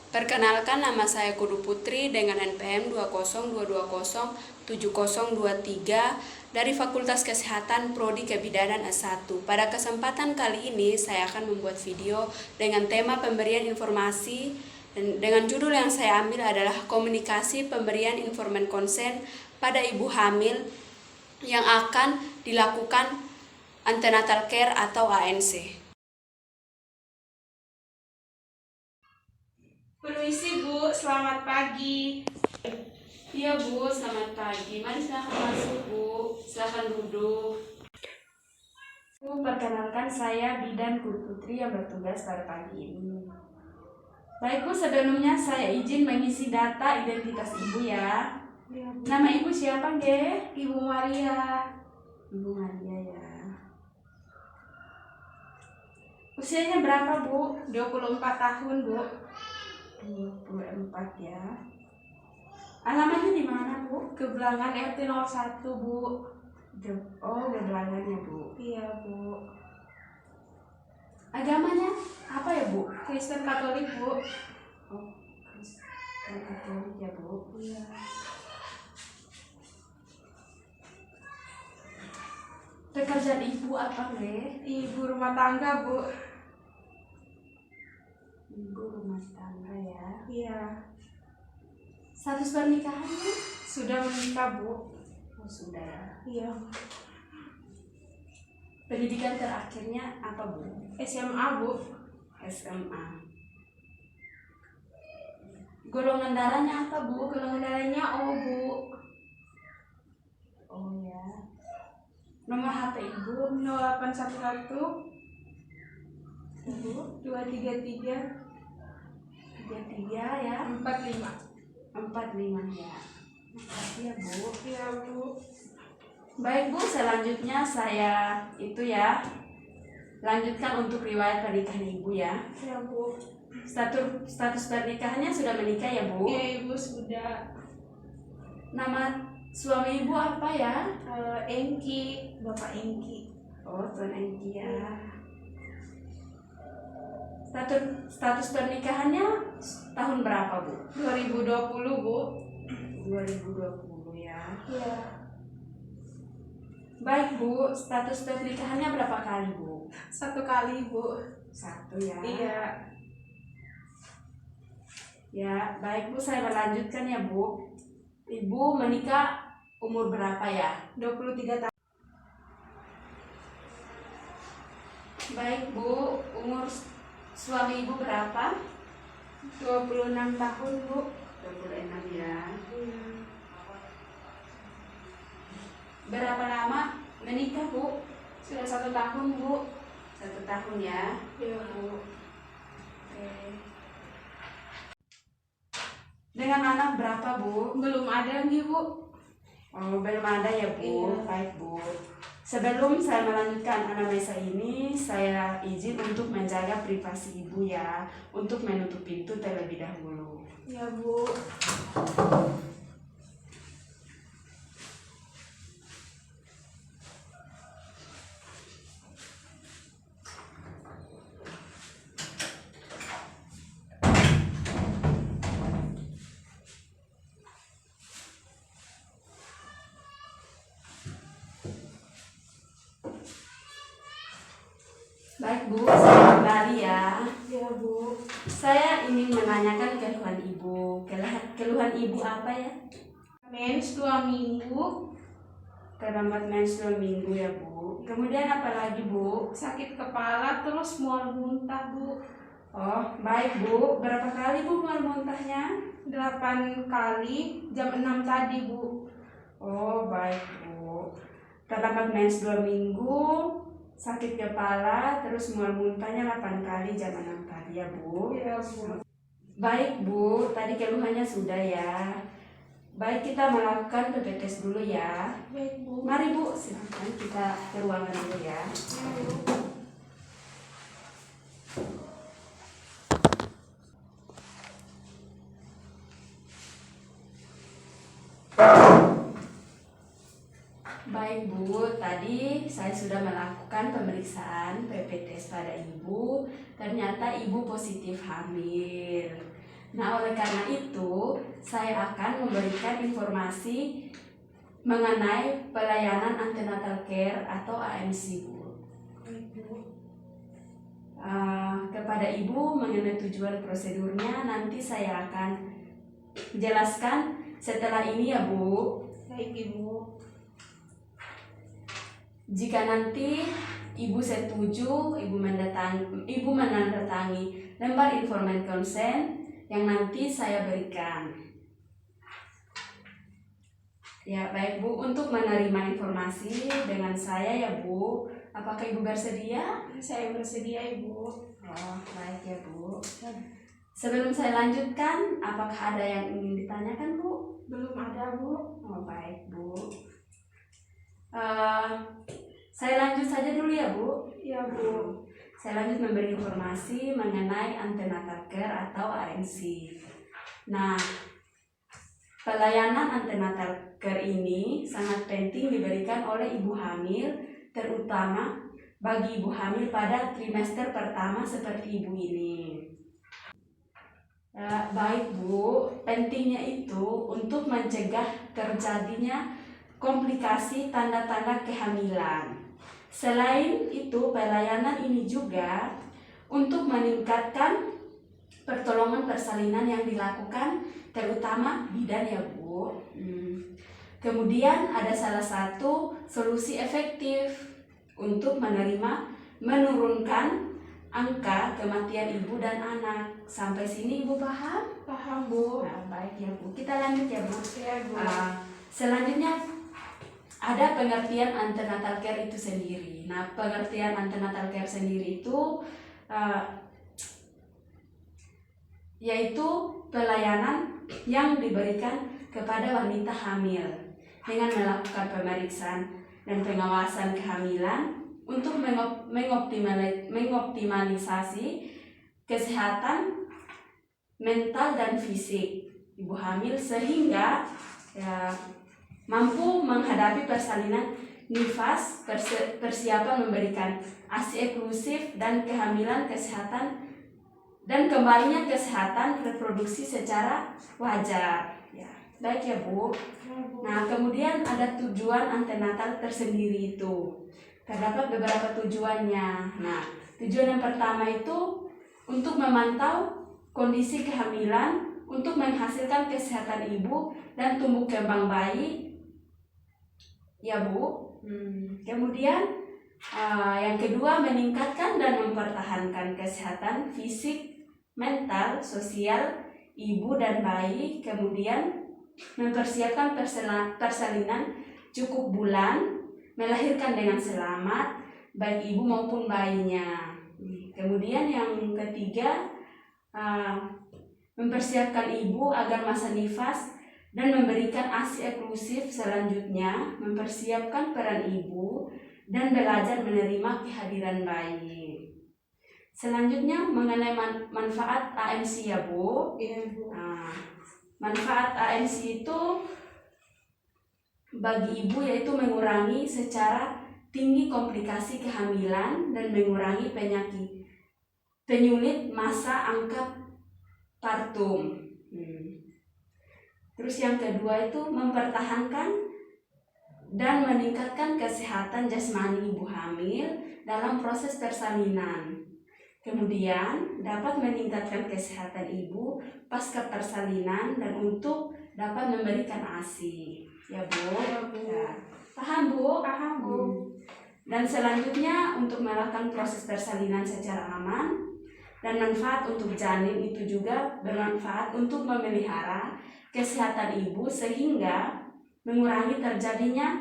Perkenalkan, nama saya Kudu Putri dengan NPM 202207023 dari Fakultas Kesehatan Prodi Kebidanan S1. Pada kesempatan kali ini saya akan membuat video dengan tema pemberian informasi, dan dengan judul yang saya ambil adalah komunikasi pemberian informan konsen pada ibu hamil yang akan dilakukan antenatal care atau ANC. Permisi Bu, selamat pagi. Iya Bu, selamat pagi. Mari silahkan masuk Bu, silahkan duduk. Bu, perkenalkan saya Bidan Kudu Putri yang bertugas pada pagi ini. Baik Bu, sebelumnya saya izin mengisi data identitas Ibu ya. Ya, Bu. Nama Ibu siapa Ge? Ibu Maria. Ibu Maria ya. Usianya berapa Bu? 24 tahun Bu. 24 ya. Alamatnya di mana Bu? Gebelangan RT 01 Bu. Oh, Gebelangannya Bu. Iya Bu. Agamanya apa ya Bu? Kristen Katolik Bu. Oh, Kristen Katolik ya Bu. Iya. Pekerjaan Ibu apa Le? Ibu rumah tangga Bu. Ibu rumah tangga ya. Iya. Status pernikahannya? Sudah menikah Bu. Oh, sudah ya. Iya. Pendidikan terakhirnya apa Bu? SMA Bu. SMA. Golongan darahnya apa Bu? Golongan darahnya O Bu. Oh ya. Nomor HP Ibu? 0811 Ibu 233 33 ya. 45. 45 ya. Makasih ya Bu. Iya Bu. Baik Bu, selanjutnya saya lanjutkan untuk riwayat pernikahan Ibu ya. Iya Bu. Status pernikahannya sudah menikah ya Bu? Iya Ibu sudah. Nama suami Ibu apa ya? Engki, Bapak Engki. Oh, Tuan Engki ya. Status pernikahannya tahun berapa Bu? 2020 Bu. 2020 ya. Iya. Baik Bu, status pernikahannya berapa kali Bu? 1 kali Bu. 1 ya. Iya. Ya, baik Bu, saya melanjutkan ya Bu. Ibu menikah umur berapa ya? 23 tahun. Baik Bu, umur suami Ibu berapa? 26 tahun Bu. 26 ya. Iya. Berapa lama menikah Bu? Sudah 1 tahun Bu. 1 tahun ya. Iya Bu. Oke. Dengan anak berapa Bu? Belum ada nih Bu. Oh, belum ada ya Bu. Iya. Baik Bu. Sebelum saya melanjutkan anamnesa ini, saya izin untuk menjaga privasi Ibu ya, untuk menutup pintu terlebih dahulu. Iya Bu. Baik Bu, saya kembali ya. Iya Bu. Saya ingin menanyakan keluhan Ibu. Keluhan Ibu apa ya? Mens 2 minggu. Terlambat mens 2 minggu ya Bu. Kemudian apa lagi Bu? Sakit kepala terus mual muntah Bu. Oh, baik Bu. Berapa kali Bu mual muntahnya? 8 kali jam 6 tadi Bu. Oh, baik Bu. Terlambat mens 2 minggu, sakit kepala, terus mual muntahnya 8 kali jam 6 tadi ya Bu. Iya Bu. Baik Bu, tadi keluhannya sudah ya. Baik, kita melakukan PPT tes dulu ya. Baik Bu. Mari Bu, silakan kita ke ruangan dulu ya. Iya Bu. Baik Bu, tadi saya sudah melakukan pemeriksaan PP tes pada Ibu. Ternyata Ibu positif hamil. Nah, oleh karena itu, saya akan memberikan informasi mengenai pelayanan antenatal care atau ANC, Bu. Kepada Ibu mengenai tujuan prosedurnya nanti saya akan jelaskan setelah ini ya, Bu. Baik, Ibu. Jika nanti Ibu setuju, Ibu menandatangani lembar informed consent yang nanti saya berikan. Ya, baik Bu, untuk menerima informasi dengan saya ya, Bu. Apakah Ibu bersedia? Saya bersedia, Ibu. Oh, baik ya, Bu. Sebelum saya lanjutkan, apakah ada yang ingin ditanyakan, Bu? Belum ada, Bu. Oh, baik, Bu. Saya lanjut saja dulu ya, Bu. Iya, Bu. Saya lanjut memberi informasi mengenai antenatal care atau ANC. Nah, pelayanan antenatal care ini sangat penting diberikan oleh ibu hamil, terutama bagi ibu hamil pada trimester pertama seperti ibu ini. Baik, Bu, pentingnya itu untuk mencegah terjadinya komplikasi tanda-tanda kehamilan. Selain itu, pelayanan ini juga untuk meningkatkan pertolongan persalinan yang dilakukan terutama bidan ya, Bu. Kemudian ada salah satu solusi efektif untuk menurunkan angka kematian ibu dan anak. Sampai sini Ibu paham? Paham, Bu. Nah, baik ya, Bu. Kita lanjut ya, Bu. Iya, Bu. Selanjutnya ada pengertian antenatal care itu sendiri. Nah, pengertian antenatal care sendiri itu yaitu pelayanan yang diberikan kepada wanita hamil dengan melakukan pemeriksaan dan pengawasan kehamilan untuk mengoptimalisasi kesehatan mental dan fisik ibu hamil sehingga mampu menghadapi persalinan nifas, persiapan memberikan ASI eksklusif dan kehamilan kesehatan dan kembalinya kesehatan reproduksi secara wajar. Ya, baik ya, Bu. Nah, kemudian ada tujuan antenatal tersendiri itu. Terdapat beberapa tujuannya. Nah, tujuan yang pertama itu untuk memantau kondisi kehamilan, untuk menghasilkan kesehatan ibu dan tumbuh kembang bayi. Ya, Bu. Kemudian yang kedua meningkatkan dan mempertahankan kesehatan fisik, mental, sosial ibu dan bayi. Kemudian mempersiapkan persalinan cukup bulan, melahirkan dengan selamat baik ibu maupun bayinya. Kemudian yang ketiga mempersiapkan ibu agar masa nifas dan memberikan ASI eksklusif. Selanjutnya mempersiapkan peran ibu dan belajar menerima kehadiran bayi. Selanjutnya mengenai manfaat ANC ya, Bu. Iya, Bu. Manfaat ANC itu bagi ibu yaitu mengurangi secara tinggi komplikasi kehamilan dan mengurangi penyulit masa angkat partum. Terus yang kedua itu mempertahankan dan meningkatkan kesehatan jasmani ibu hamil dalam proses persalinan. Kemudian dapat meningkatkan kesehatan ibu pasca persalinan dan untuk dapat memberikan ASI. Ya, Bu. Ya, Bu. Ya. Paham, Bu? Paham, Bu. Dan selanjutnya untuk melakukan proses persalinan secara aman dan manfaat untuk janin itu juga bermanfaat untuk memelihara kesehatan ibu sehingga mengurangi terjadinya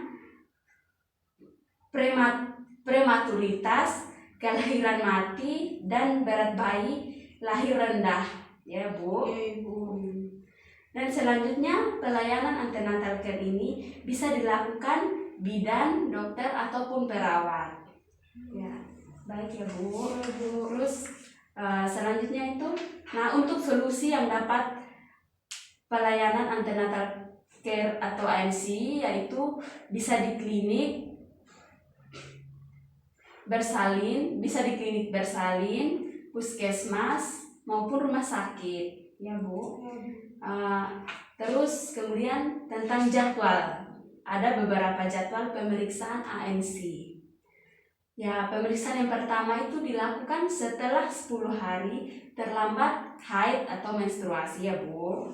prematuritas, kelahiran mati, dan berat bayi lahir rendah. Ya, Bu. Iya, Bu. Dan selanjutnya pelayanan antenatal care ini bisa dilakukan bidan, dokter, ataupun perawat. Ya, baik ya, Bu. Iya, Bu. Terus selanjutnya itu, nah untuk solusi yang dapat pelayanan antenatal care atau ANC yaitu bisa di klinik bersalin, puskesmas maupun rumah sakit. Ya Bu. Ya, Bu. Terus kemudian tentang jadwal, ada beberapa jadwal pemeriksaan ANC. Ya, pemeriksaan yang pertama itu dilakukan setelah 10 hari terlambat haid atau menstruasi ya Bu.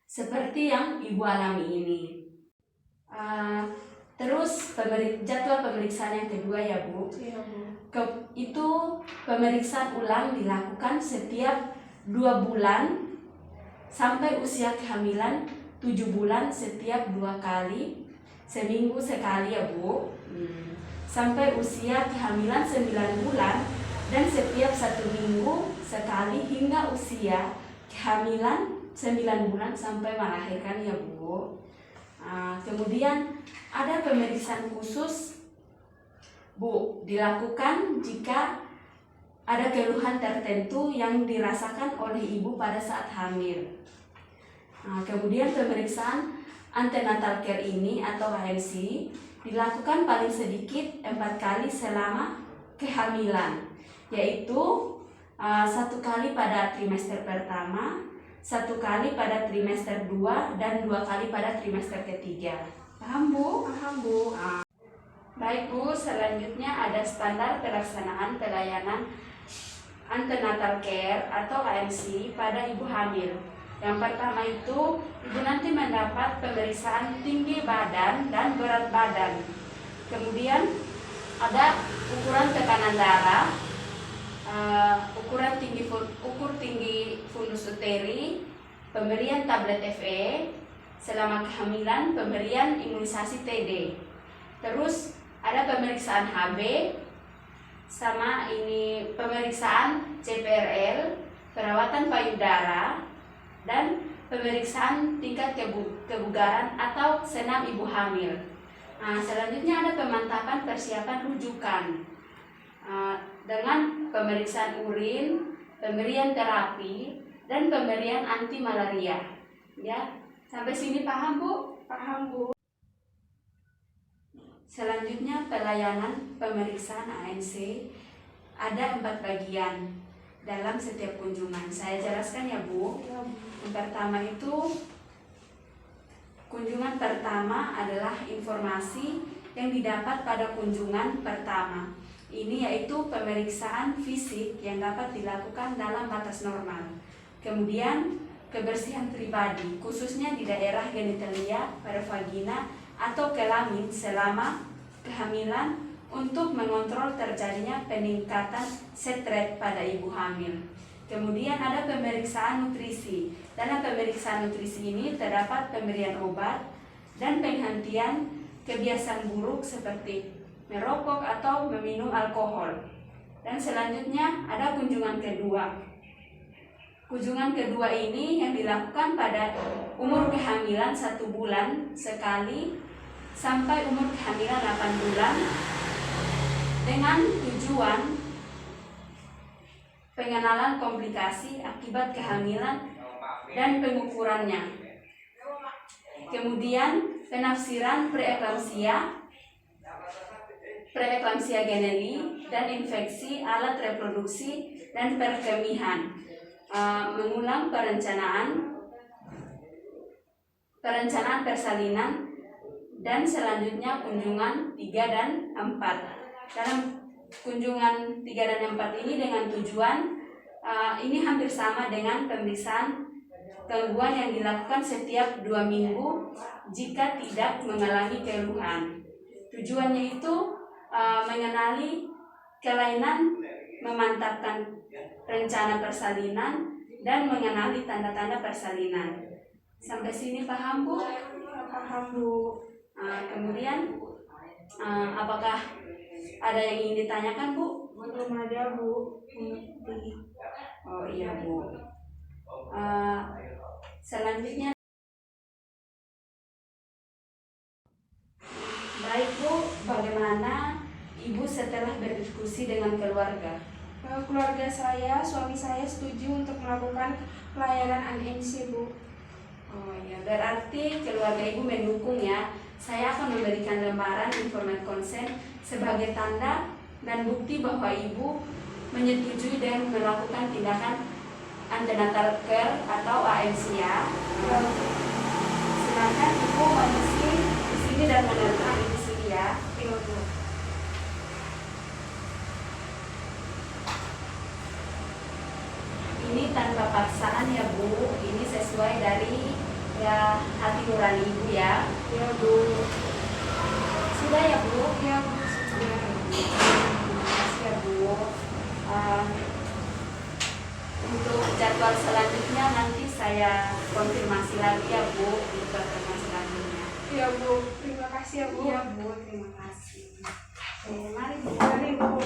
Seperti yang Ibu alami ini. Terus jadwal pemeriksaan yang kedua ya Bu. Ya, Bu. Itu pemeriksaan ulang dilakukan setiap 2 bulan sampai usia kehamilan 7 bulan setiap 2 kali, seminggu sekali ya Bu. Sampai usia kehamilan 9 bulan dan setiap 1 minggu sekali hingga usia kehamilan 9 bulan sampai melahirkan ya Bu. Kemudian ada pemeriksaan khusus Bu, dilakukan jika ada keluhan tertentu yang dirasakan oleh ibu pada saat hamil. Kemudian pemeriksaan antenatal care ini atau ANC dilakukan paling sedikit 4 kali selama kehamilan, yaitu 1 kali pada trimester pertama, 1 kali pada trimester 2, dan 2 kali pada trimester ketiga. Paham Bu? Paham Bu. Baik Bu, selanjutnya ada standar pelaksanaan pelayanan antenatal care atau ANC pada ibu hamil. Yang pertama itu, ibu nanti mendapat pemeriksaan tinggi badan dan berat badan. Kemudian ada ukuran tekanan darah, ukur tinggi fundus uteri, pemberian tablet FE, selama kehamilan pemberian imunisasi TD. Terus ada pemeriksaan HB, sama ini pemeriksaan CPRL, perawatan payudara, dan pemeriksaan tingkat kebugaran atau senam ibu hamil. Selanjutnya ada pemantapan persiapan rujukan dengan pemeriksaan urin, pemberian terapi, dan pemberian anti malaria. Ya, sampai sini paham Bu? Paham Bu. Selanjutnya pelayanan pemeriksaan ANC ada 4 bagian dalam setiap kunjungan. Saya jelaskan ya Bu. Ya, Bu. Yang pertama itu, kunjungan pertama adalah informasi yang didapat pada kunjungan pertama. Ini yaitu pemeriksaan fisik yang dapat dilakukan dalam batas normal. Kemudian kebersihan pribadi, khususnya di daerah genitalia, pada vagina atau kelamin selama kehamilan untuk mengontrol terjadinya peningkatan stress pada ibu hamil. Kemudian ada pemeriksaan nutrisi. Dalam pemeriksaan nutrisi ini terdapat pemberian obat dan penghentian kebiasaan buruk seperti merokok atau meminum alkohol. Dan selanjutnya ada kunjungan kedua. Kunjungan kedua ini yang dilakukan pada umur kehamilan 1 bulan sekali sampai umur kehamilan 8 bulan dengan tujuan pengenalan komplikasi akibat kehamilan dan pengukurannya. Kemudian penafsiran preeklamsia geneli dan infeksi alat reproduksi dan perkemihan. Mengulang perencanaan persalinan, dan selanjutnya kunjungan 3 dan 4. Dalam kunjungan 3 dan 4 ini dengan tujuan ini hampir sama dengan pemeriksaan gangguan yang dilakukan setiap 2 minggu jika tidak mengalami keluhan. Tujuannya itu mengenali kelainan, memantapkan rencana persalinan, dan mengenali tanda-tanda persalinan. Sampai sini paham Bu? Paham Bu. Kemudian apakah ada yang ingin ditanyakan Bu? Belum ada Bu. Oh iya Bu. Selanjutnya, baik Bu, bagaimana Ibu setelah berdiskusi dengan keluarga? Keluarga saya, suami saya setuju untuk melakukan pelayanan ANC Bu. Oh iya, berarti keluarga Ibu mendukung ya. Saya akan memberikan lembaran informat konsen sebagai tanda dan bukti bahwa Ibu menyetujui dan melakukan tindakan antenatal care atau ANC ya. Ya. Silakan Ibu mengisi di sini dan menandatangani di sini ya. Iya, Bu. Ini tanpa paksaan ya Bu, ini sesuai dari ya hati nurani Ibu ya. Iya, Bu. Sudah ya Bu? Iya, Bu. Sudah. Terima kasih ya Bu. Untuk jadwal selanjutnya nanti saya konfirmasi lagi ya Bu untuk pertemuan selanjutnya. Iya, Bu. Terima kasih ya, Bu. Iya Bu, terima kasih. Oke, mari Bu. Mari, Bu.